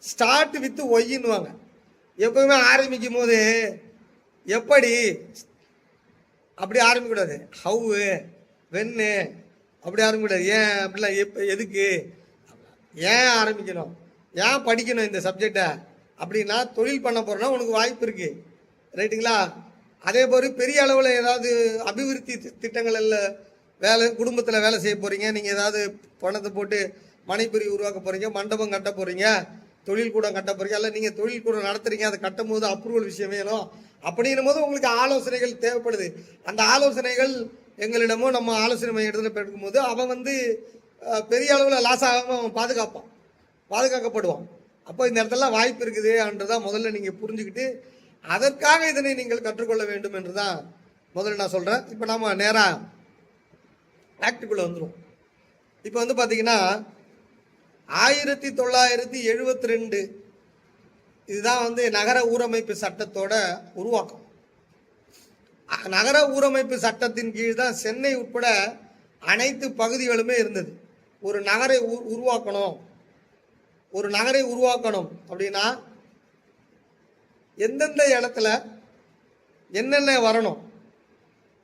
Start with ஒய்ன்னுவாங்க. எப்பவுமே ஆரம்பிக்கும் போது எப்படி அப்படி ஆரம்பிக்கூடாது, ஹவு வென்னு அப்படி ஆரம்பிக்கூடாது. ஏன் அப்படிலாம் எதுக்கு ஏன் ஆரம்பிக்கணும், ஏன் படிக்கணும் இந்த சப்ஜெக்டை அப்படின்னா, தொழில் பண்ண போறோம்னா உனக்கு வாய்ப்பு இருக்கு, ரைட்டுங்களா? அதே போல பெரிய அளவில் ஏதாவது அபிவிருத்தி திட்டங்கள் வேலை, குடும்பத்தில் வேலை செய்ய போறீங்க, நீங்கள் ஏதாவது பணத்தை போட்டு மனைப்பிரிவு உருவாக்க போறீங்க, மண்டபம் கட்ட போறீங்க, தொழில் கூடம் கட்ட போறீங்க, அல்ல நீங்கள் தொழில் கூடம் நடத்துறீங்க, அதை கட்டும் போது அப்ரூவல் விஷயம் வேணும். அப்படின்னும் போது உங்களுக்கு ஆலோசனைகள் தேவைப்படுது. அந்த ஆலோசனைகள் எங்களிடமோ நம்ம ஆலோசனை மையத்தில் பெருக்கும் போது அவன் பெரிய அளவில் லாஸ் ஆகாமல் அவன் பாதுகாக்கப்படுவான். அப்போ இந்த இடத்துல வாய்ப்பு இருக்குது என்றதான் முதல்ல நீங்கள் புரிஞ்சுக்கிட்டு அதற்காக இதனை நீங்கள் கற்றுக்கொள்ள வேண்டும் என்று தான் முதல்ல நான் சொல்கிறேன். இப்போ நம்ம நேராக ஆக்டுக்குள்ளே வந்துடும். இப்போ பார்த்தீங்கன்னா 1972 இதுதான் நகர ஊரமைப்பு சட்டத்தோட உருவாக்கம். நகர ஊரமைப்பு சட்டத்தின் கீழ் தான் சென்னை உட்பட அனைத்து பகுதிகளுமே இருந்தது. ஒரு நகரை உருவாக்கணும் அப்படின்னா எந்தெந்த இடத்துல என்னென்ன வரணும்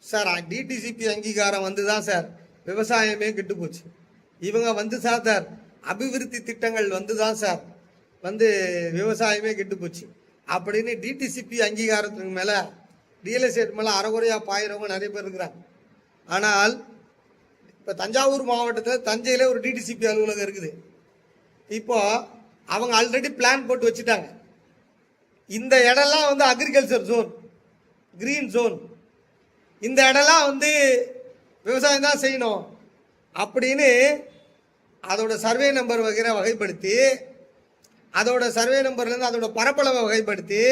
சார். டிடிசிபி அங்கீகாரம் தான் சார் விவசாயமே கெட்டு போச்சு. இவங்க சார் அபிவிருத்தி திட்டங்கள் தான் சார் விவசாயமே கெட்டு போச்சு அப்படின்னு டிடிசிபி அங்கீகாரத்துக்கு மேலே ரியல் எஸ்டேட் மேலே அறகுறையாக பாயிரவங்க நிறைய பேர் இருக்கிறாங்க. ஆனால் இப்போ தஞ்சாவூர் மாவட்டத்தில் தஞ்சையில் ஒரு டிடிசிபி அலுவலகம் இருக்குது. இப்போ அவங்க ஆல்ரெடி பிளான் போட்டு வச்சுட்டாங்க, இந்த இடம்லாம் அக்ரிகல்ச்சர் ஜோன், கிரீன் ஜோன், இந்த இடம்லாம் விவசாயம் தான் செய்யணும் அப்படின்னு அதோட சர்வே நம்பர் வகைப்படுத்தி, அதோட சர்வே நம்பர்லேருந்து அதோட பரப்பளவை வகைப்படுத்தி,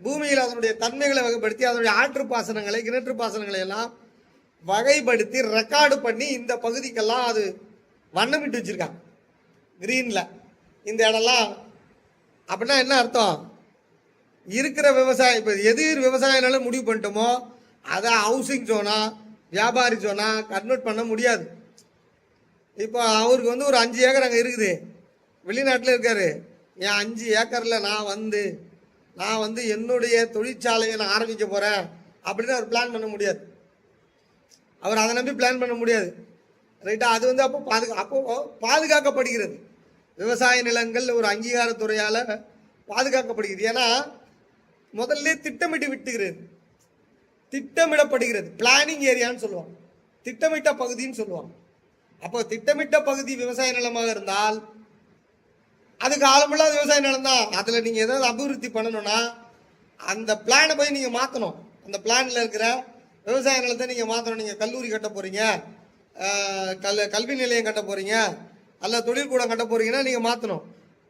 பூமியில் அதனுடைய தன்மைகளை வகைப்படுத்தி, அதனுடைய ஆற்று பாசனங்களை கிணற்று பாசனங்களை எல்லாம் வகைப்படுத்தி ரெக்கார்டு பண்ணி இந்த பகுதிக்கெல்லாம் அது வண்ணமிட்டு வச்சிருக்காங்க கிரீன்ல. இந்த இடம்லாம் அப்படின்னா என்ன அர்த்தம், இருக்கிற விவசாயம் இப்போ எது விவசாயனால முடிவு பண்ணிட்டோமோ அதை ஹவுசிங் ஜோனா வியாபாரி ஜோனா கன்வெர்ட் பண்ண முடியாது. இப்போ அவருக்கு ஒரு 5 ஏக்கர் அங்கே இருக்குது, வெளிநாட்டில் இருக்காரு. என் 5 ஏக்கரில் நான் என்னுடைய தொழிற்சாலையை நான் ஆரம்பிக்க போகிறேன் அப்படின்னு அவர் பிளான் பண்ண முடியாது. அவர் அதை நம்பி பிளான் பண்ண முடியாது, ரைட்டா? அது அப்போ பாதுகாக்கப்படுகிறது. விவசாய நிலங்கள் ஒரு அங்கீகாரத்துறையால் பாதுகாக்கப்படுகிறது. ஏன்னா முதல்ல திட்டமிடப்படுகிறது. பிளானிங் ஏரியான்னு சொல்லுவாங்க, திட்டமிட்ட பகுதின்னு சொல்லுவாங்க. அப்போ திட்டமிட்ட பகுதி விவசாய நிலமாக இருந்தால் அதுக்கு ஆழமில்லாத விவசாய நிலம் தான். அதில் நீங்கள் ஏதாவது அபிவிருத்தி பண்ணணும்னா அந்த பிளானை போய் நீங்கள் மாற்றணும். அந்த பிளானில் இருக்கிற விவசாய நிலத்தை நீங்கள் மாற்றணும். நீங்கள் கல்லூரி கட்ட போகிறீங்க, கல்வி நிலையம் கட்ட போகிறீங்க, அல்ல தொழிற்கூடம் கட்ட போகிறீங்கன்னா நீங்கள் மாற்றணும்.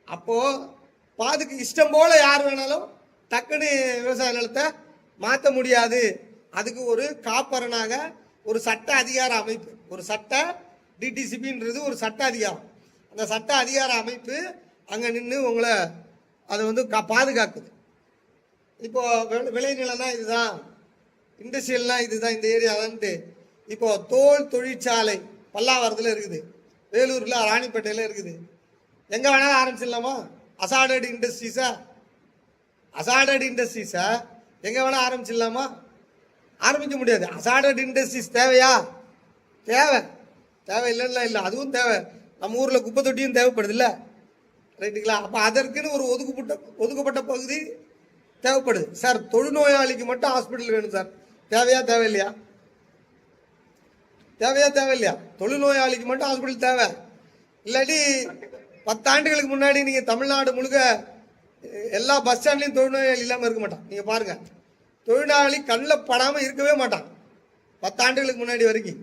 அப்போது இஷ்டம் போல் யார் வேணாலும் டக்குன்னு விவசாய நிலத்தை மாற்ற முடியாது. அதுக்கு ஒரு காப்பரனாக ஒரு சட்ட அதிகார அமைப்பு, ஒரு சட்ட டிடிசிபின்றது ஒரு சட்ட அதிகாரம். அந்த சட்ட அதிகார அமைப்பு அங்கே நின்று உங்களை அதை பாதுகாக்குது. இப்போ விளைநிலம்னா இதுதான், இண்டஸ்ட்ரியல்னா இதுதான், இந்த ஏரியாதான்ட்டு. இப்போ தோல் தொழிற்சாலை பல்லாவரத்தில் இருக்குது, வேலூரில் ராணிப்பேட்டையில் இருக்குது. எங்கே வேணாலும் ஆரம்பிச்சிடலாமா? அசாடட் இண்டஸ்ட்ரீஸை எங்கே வேணால் ஆரம்பிச்சிடலாமா? ஆரம்பிக்க முடியாது. அசாடட் இண்டஸ்ட்ரீஸ் தேவையா? தேவை இல்லை, அதுவும் தேவை. நம்ம ஊரில் குப்பை தொட்டியும் தேவைப்படுது இல்லை, ரைட்டுங்களா? அப்போ அதற்குன்னு ஒரு ஒதுக்கப்பட்ட பகுதி தேவைப்படுது. சார் தொழுநோயாளிக்கு மட்டும் ஹாஸ்பிட்டல் வேணும் சார், தேவையா? தொழுநோயாளிக்கு மட்டும் ஹாஸ்பிட்டல் தேவை. இல்லாட்டி 10 ஆண்டுகளுக்கு முன்னாடி நீங்கள் தமிழ்நாடு முழுக்க எல்லா பஸ் ஸ்டாண்ட்லையும் தொழுநோயாளி இல்லாமல் இருக்க மாட்டான். நீங்கள் பாருங்கள், தொழிலாளி கண்ணில் படாமல் இருக்கவே மாட்டான் 10 ஆண்டுகளுக்கு முன்னாடி வரைக்கும்,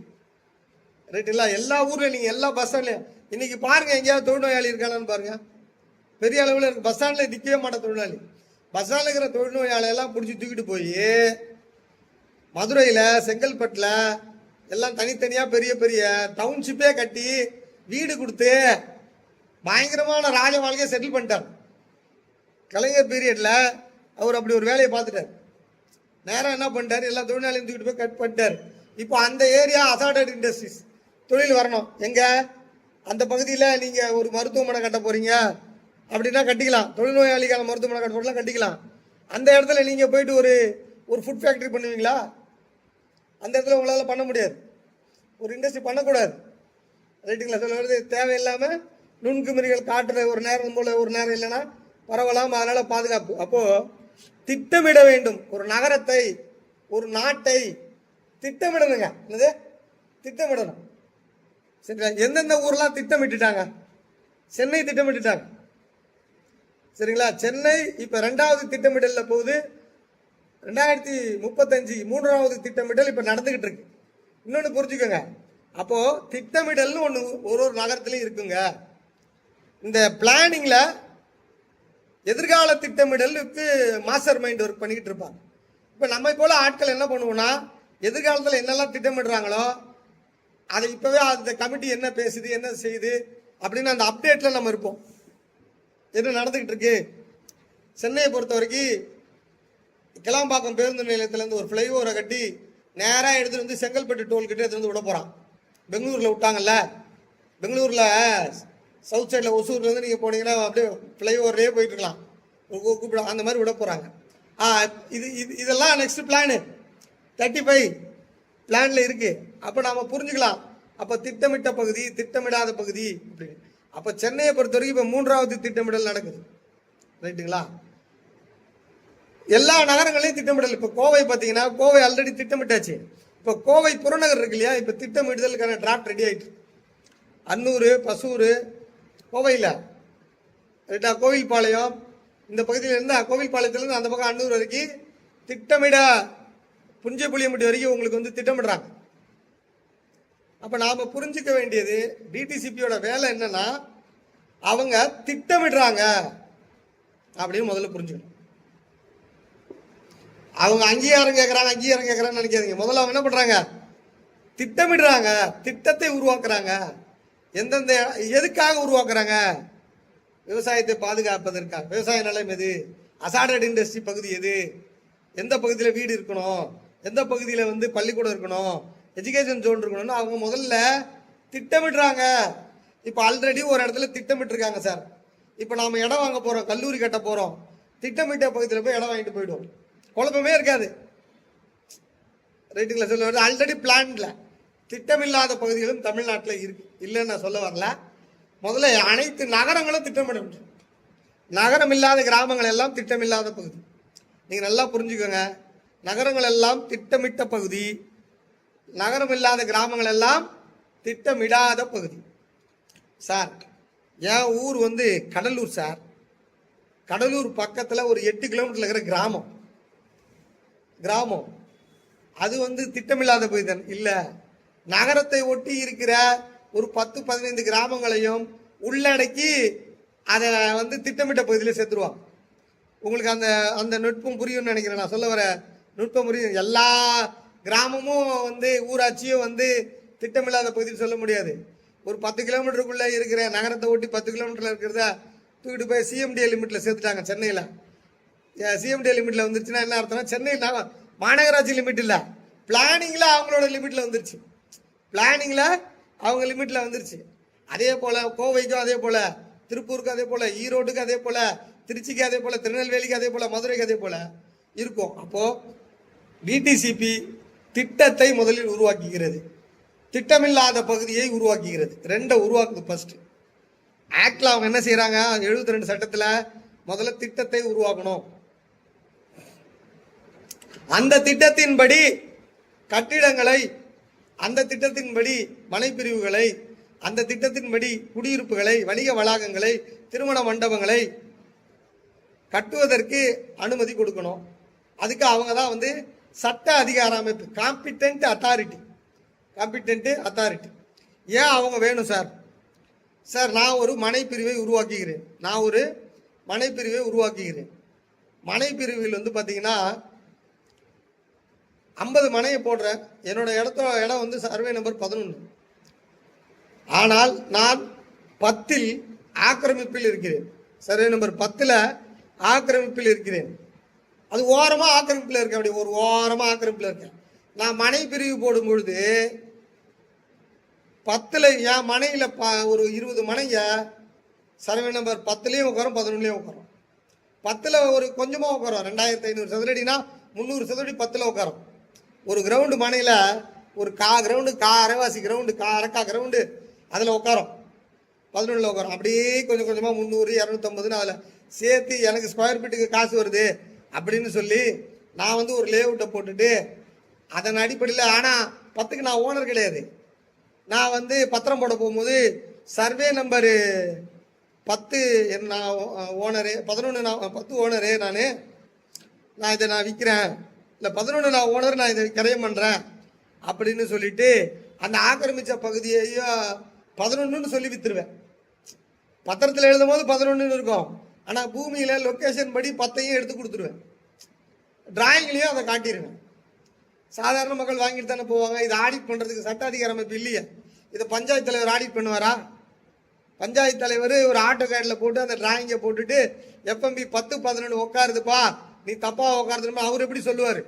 ரைட்டுங்களா? எல்லா ஊர்லையும் நீங்கள் எல்லா பஸ் ஸ்டாண்ட்லையும் இன்னைக்கு பாருங்கள், எங்கேயாவது தொழுநோயாளி இருக்கானான்னு பாருங்கள். பெரிய அளவில் இருக்குது. பஸ் ஸ்டாண்டில் நிற்கவே மாட்டான் தொழிலாளி. பஸ் ஸ்டாண்டில் இருக்கிற தொழில்நோயாளியெல்லாம் பிடிச்சி தூக்கிட்டு போய் மதுரையில், செங்கல்பட்டில் எல்லாம் தனித்தனியாக பெரிய பெரிய டவுன்ஷிப்பே கட்டி வீடு கொடுத்து பயங்கரமான ராஜ வாழ்க்கையை செட்டில் பண்ணிட்டார். கலைஞர் பீரியடில் அவர் அப்படி ஒரு வேலையை பார்த்துட்டார். நேரம் என்ன பண்ணிட்டார், எல்லா தொழிலாளியும் தூக்கிட்டு போய் கட் பண்ணிட்டார். இப்போ அந்த ஏரியா அசாடட் இண்டஸ்ட்ரீஸ் தொழில் வரணும். எங்கே அந்த பகுதியில் நீங்கள் ஒரு மருத்துவமனை கட்ட போகிறீங்க, அப்படின்னா கட்டிக்கலாம். தொழுநோயாளிக்கான மருத்துவமனை கட்டலாம், கட்டிக்கலாம். அந்த இடத்துல நீங்கள் போயிட்டு ஒரு ஒரு ஃபுட் ஃபேக்ட்ரி பண்ணுவீங்களா? அந்த இடத்துல உங்களால் பண்ண முடியாது. ஒரு இண்டஸ்ட்ரி பண்ணக்கூடாது. ரைட்டுங்களா? சொல்லுறது தேவையில்லாமல் நுண்குமரிகள் காட்டுற ஒரு நேரம் போல் ஒரு நேரம் இல்லைன்னா பரவலாம். அதனால் பாதுகாப்பு. அப்போது திட்டமிட வேண்டும். ஒரு நகரத்தை, ஒரு நாட்டை திட்டமிடணுங்க. என்னது திட்டமிடணும்? சரிங்களா? எந்தெந்த ஊர்லாம் திட்டமிட்டுட்டாங்க? சென்னை திட்டமிட்டுட்டாங்க. சரிங்களா? சென்னை இப்போ 2வது திட்டமிடலில் போகுது. 2035 3வது திட்டமிடல் இப்போ நடந்துகிட்டு இருக்கு. இன்னொன்று புரிஞ்சுக்கோங்க. அப்போ திட்டமிடல்னு ஒன்று ஒரு நகரத்துலையும் இருக்குங்க. இந்த பிளானிங்ல எதிர்கால திட்டமிடலுக்கு மாஸ்டர் மைண்ட் ஒர்க் பண்ணிக்கிட்டு இருப்பாங்க. இப்போ நம்ம போல ஆட்கள் என்ன பண்ணுவோம்னா, எதிர்காலத்தில் என்னெல்லாம் திட்டமிடுறாங்களோ அதை இப்போவே அந்த கமிட்டி என்ன பேசுது, என்ன செய்யுது அப்படின்னு அந்த அப்டேட்டில் நம்ம இருப்போம். என்ன நடந்துக்கிட்டு இருக்கு? சென்னையை பொறுத்த வரைக்கும் கிளாம்பாக்கம் பேருந்து நிலையத்திலேருந்து ஒரு ஃப்ளைஓவரை கட்டி நேராக எடுத்துகிட்டு வந்து செங்கல்பட்டு டோல்கிட்ட எடுத்து வந்து விட போகிறான். பெங்களூரில் விட்டாங்கல்ல, பெங்களூரில் சவுத் சைடில் ஒசூர்லேருந்து நீங்கள் போனீங்கன்னா அப்படியே ஃப்ளைஓவர்லேயே போயிட்டு இருக்கலாம். கூப்பிட அந்த மாதிரி விட போகிறாங்க. இதெல்லாம் நெக்ஸ்ட் பிளானு 35 பிளானில் இருக்குது. அப்போ நாம் புரிஞ்சுக்கலாம். அப்போ திட்டமிட்ட பகுதி, திட்டமிடாத பகுதி அப்படின்னு. அப்போ சென்னையை பொறுத்த வரைக்கும் இப்போ 3வது திட்டமிடல் நடக்குது. ரைட்டுங்களா? எல்லா நகரங்களையும் திட்டமிடல். இப்போ கோவை பார்த்தீங்கன்னா, கோவை ஆல்ரெடி திட்டமிட்டாச்சு. இப்போ கோவை புறநகர் இருக்கு இல்லையா, இப்போ திட்டமிடுதலுக்கான டிராஃப்ட் ரெடி ஆகிட்டு. அன்னூர், பசூர், கோவையில் ரைட்டா, கோவில்பாளையம் இந்த பகுதியில் இருந்தால் கோவில்பாளையத்துலேருந்து அந்த பக்கம் அன்னூர் வரைக்கும் திட்டமிட புஞ்சப்புளியம்பட்டி வரைக்கும் உங்களுக்கு வந்து திட்டமிடுறாங்க. அப்போ நாம் புரிஞ்சுக்க வேண்டியது டிடிசிபியோட வேலை என்னன்னா, அவங்க திட்டமிடுறாங்க அப்படின்னு முதல்ல புரிஞ்சுக்கணும். அவங்க அங்கீகாரம் கேட்குறாங்கன்னு நினைக்காதீங்க. முதல்ல அவங்க என்ன பண்ணுறாங்க? திட்டமிடுறாங்க, திட்டத்தை உருவாக்குறாங்க. எந்தெந்த எதுக்காக உருவாக்குறாங்க? விவசாயத்தை பாதுகாப்பதற்காக. விவசாய நிலம் எது, அசாடட் இண்டஸ்ட்ரி பகுதி எது, எந்த பகுதியில் வீடு இருக்கணும், எந்த பகுதியில் வந்து பள்ளிக்கூடம் இருக்கணும், எஜுகேஷன் ஜோன் இருக்கணும்னு அவங்க முதல்ல திட்டமிடுறாங்க. இப்போ ஆல்ரெடி ஒரு இடத்துல திட்டமிட்டுருக்காங்க சார். இப்போ நாம் இடம் வாங்க போகிறோம், கல்லூரி கட்ட போகிறோம், திட்டமிட்ட பகுதியில் போய் இடம் வாங்கிட்டு போயிடுவோம். குழப்பமே இருக்காது. ரைட்டுங்களா? சொல்ல ஆல்ரெடி பிளான்ல திட்டமில்லாத பகுதிகளும் தமிழ்நாட்டில் இருக்கு. இல்லைன்னு நான் சொல்ல வரல. முதல்ல அனைத்து நகரங்களும் திட்டமிட முடியும். நகரம் இல்லாத கிராமங்கள் எல்லாம் திட்டமில்லாத பகுதி. நீங்கள் நல்லா புரிஞ்சுக்கோங்க. நகரங்கள் எல்லாம் திட்டமிட்ட பகுதி, நகரம் இல்லாத கிராமங்கள் எல்லாம் திட்டமிடாத பகுதி. சார், என் ஊர் வந்து கடலூர் சார். கடலூர் பக்கத்தில் ஒரு 8 கிலோமீட்டரில் இருக்கிற கிராமம் அது வந்து திட்டமில்லாத பகுதி தான் இல்லை. நகரத்தை ஒட்டி இருக்கிற ஒரு 10-15 கிராமங்களையும் உள்ளடக்கி அதை வந்து திட்டமிட்ட பகுதியில் சேர்த்துருவாங்க. உங்களுக்கு அந்த அந்த நுட்பம் புரியும்னு நினைக்கிறேன். நான் சொல்ல வர நுட்பம் புரியும். எல்லா கிராமமும் வந்து ஊராட்சியும் வந்து திட்டமில்லாத பகுதியில் சொல்ல முடியாது. ஒரு 10 கிலோமீட்டருக்குள்ளே இருக்கிற நகரத்தை ஒட்டி 10 கிலோமீட்டரில் இருக்கிறத தூக்கிட்டு போய் சிஎம்டிஏ லிமிட்டில் சேர்த்துட்டாங்க. சென்னையில் சிஎம்டிஏ லிமிட்டில் வந்துருச்சுன்னா என்ன அர்த்தம்னா, சென்னையில் மாநகராட்சி லிமிட் இல்லை, பிளானிங்கில் அவங்களோட லிமிட்டில் வந்துருச்சு. பிளானிங்கில் அவங்க லிமிட்டில் வந்துருச்சு. அதே போல் கோவைக்கும் அதே போல், திருப்பூருக்கு அதே போல், ஈரோட்டுக்கு அதே போல், திருச்சிக்கு அதே போல், திருநெல்வேலிக்கு அதே போல், மதுரைக்கு அதே போல் இருக்கும். அப்போது டிடிசிபி திட்டத்தை முதலில் உருவாக்குகிறது, திட்டமில்லாத பகுதியை உருவாக்குகிறது. ரெண்டை உருவாக்குது. ஃபர்ஸ்ட் ஆக்டில் அவங்க என்ன செய்கிறாங்க, 72 சட்டத்தில் முதல்ல திட்டத்தை உருவாக்கணும். அந்த திட்டத்தின்படி கட்டிடங்களை, அந்த திட்டத்தின்படி மனைப்பிரிவுகளை, அந்த திட்டத்தின்படி குடியிருப்புகளை, வணிக வளாகங்களை, திருமண மண்டபங்களை கட்டுவதற்கு அனுமதி கொடுக்கணும். அதுக்கு அவங்க தான் வந்து சட்ட அதிகார அமைப்பு, காம்பிட்டன்ட் அத்தாரிட்டி. ஏன் அவங்க வேணும் சார்? சார், நான் ஒரு மனைப்பிரிவை உருவாக்குகிறேன். மனைப்பிரிவில் வந்து பார்த்தீங்கன்னா 50 மனையை போடுறேன். என்னோட இடம் வந்து சர்வே நம்பர் 11. ஆனால் நான் 10ல் ஆக்கிரமிப்பில் இருக்கிறேன். சர்வே நம்பர் 10ல் ஆக்கிரமிப்பில் இருக்கிறேன். அது ஓரமாக ஆக்கிரமிப்பில் இருக்கேன். அப்படி ஒரு ஓரமாக ஆக்கிரமிப்பில் இருக்கேன். நான் மனை பிரிவு போடும் பொழுது 10ல் என் மனையில் ஒரு 20 மனைங்க சர்வே நம்பர் 10லயும் உட்காரும், 11லயும் உட்காரும். 10ல் ஒரு கொஞ்சமாக உட்காரும். 2500 சதுரடினா 300 சதுரடி 10ல் உட்காரும். ஒரு கிரவுண்டு மனையில் ஒரு கிரவுண்டு, அரைவாசி கிரவுண்டு, அரைக்கா கிரவுண்டு அதில் உட்காரும். 11ல் உட்காரும். அப்படியே கொஞ்சம் கொஞ்சமாக 300, 250ன்னு அதில் சேர்த்து எனக்கு ஸ்கொயர் ஃபீட்டுக்கு காசு வருது அப்படின்னு சொல்லி நான் வந்து ஒரு லேஅவுட்டை போட்டுட்டு அதன் அடிப்படையில், ஆனால் 10க்கு நான் ஓனர் கிடையாது. நான் வந்து பத்திரம் போட போகும்போது சர்வே நம்பரு 10 நான் ஓனரு, 11 நான் 10 ஓனரு, நான் இதை விற்கிறேன், இல்லை 11 நான் ஓனர், நான் இதை கிரயம் பண்ணுறேன் அப்படின்னு சொல்லிட்டு அந்த ஆக்கிரமித்த பகுதியையும் 11ன்னு சொல்லி விற்றுருவேன். பத்திரத்தில் எழுதும் போது 11ன்னு இருக்கும், ஆனால் பூமியில் லொக்கேஷன் படி 10ஐயும் எடுத்து கொடுத்துருவேன். டிராயிங்லேயும் அதை காட்டிடுவேன். சாதாரண மக்கள் வாங்கிட்டு தானே போவாங்க. இது ஆடிட் பண்ணுறதுக்கு சட்ட அதிகார அமைப்பு இல்லையே. இதை பஞ்சாயத்து தலைவர் ஆடிட் பண்ணுவாரா? பஞ்சாயத்து தலைவர் ஒரு ஆட்டோ கேடில் போட்டு அந்த டிராயிங்கை போட்டுட்டு எஃப்எம்பி 10, 11 உட்காருதுப்பா, நீ தப்பாக உட்காருதுன்னு அவர் எப்படி சொல்லுவார்?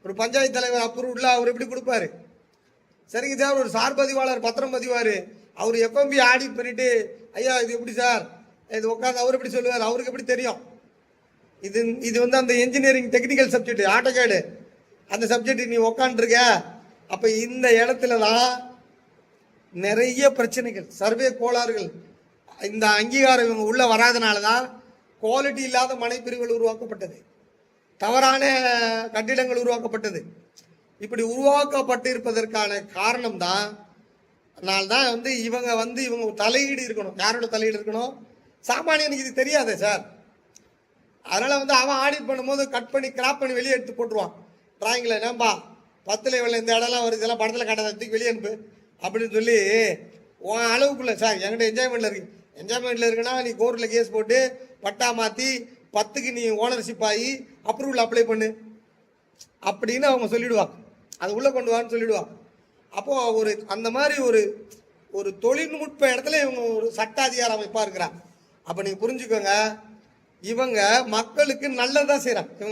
ஒரு பஞ்சாயத்து தலைவர் அப்ரூவ்ல அவர் எப்படி கொடுப்பாரு? சரிங்க சார், ஒரு சார் பதிவாளர் பத்திரம் பதிவார், அவர் எஃப்எம்பி ஆடிட் பண்ணிட்டு ஐயா இது எப்படி சார் இது உட்காந்து அவர் எப்படி சொல்லுவார்? அவருக்கு எப்படி தெரியும்? இது வந்து அந்த இன்ஜினியரிங் டெக்னிக்கல் சப்ஜெக்ட், ஆட்டோ கேடு அந்த சப்ஜெக்ட் நீ உக்காண்டிருக்க. அப்போ இந்த இடத்துல தான் நிறைய பிரச்சனைகள், சர்வே கோளாறுகள், இந்த அங்கீகாரம் இவங்க உள்ள வராதனால தான் குவாலிட்டி இல்லாத மனைப்பிரிவுகள் உருவாக்கப்பட்டது, தவறான கட்டிடங்கள் உருவாக்கப்பட்டது. இப்படி உருவாக்கப்பட்டிருப்பதற்கான காரணம் தான் வந்து இவங்க தலையீடு இருக்கணும். யாரோட தலையீடு இருக்கணும்? சாமானியனுக்கு இது தெரியாதே சார். அதனால வந்து அவன் ஆடிட் பண்ணும்போது கட் பண்ணி கிராப் பண்ணி வெளியே எடுத்து போட்டுருவான். டிராயிங்கில் என்னப்பா 10ல் இவ்வளோ இந்த இடம்லாம் வருது, இதெல்லாம் படத்தில் காட்டாததுக்கு வெளியே அனுப்பு அப்படின்னு சொல்லி உன் அளவுக்குள்ள சார் என்கிட்ட என்ஜாய்மெண்ட்டில் இருக்குன்னா நீ கோர்ட்டில் கேஸ் போட்டு பட்டா மாற்றி 10க்கு நீ ஓனர்ஷிப் ஆகி அப்ரூவல் அப்ளை பண்ணு அப்படின்னு அவங்க சொல்லிவிடுவாங்க. அது உள்ளே கொண்டு வான்னு சொல்லிவிடுவாங்க. அப்போது அந்த மாதிரி ஒரு தொழில்நுட்ப இடத்துல இவங்க ஒரு சட்ட அதிகார அமைப்பாக இருக்கிறாங்க. அப்போ நீங்கள் புரிஞ்சுக்கோங்க, இவங்க மக்களுக்கு நல்லதான் செய்கிறாங்க. இவங்க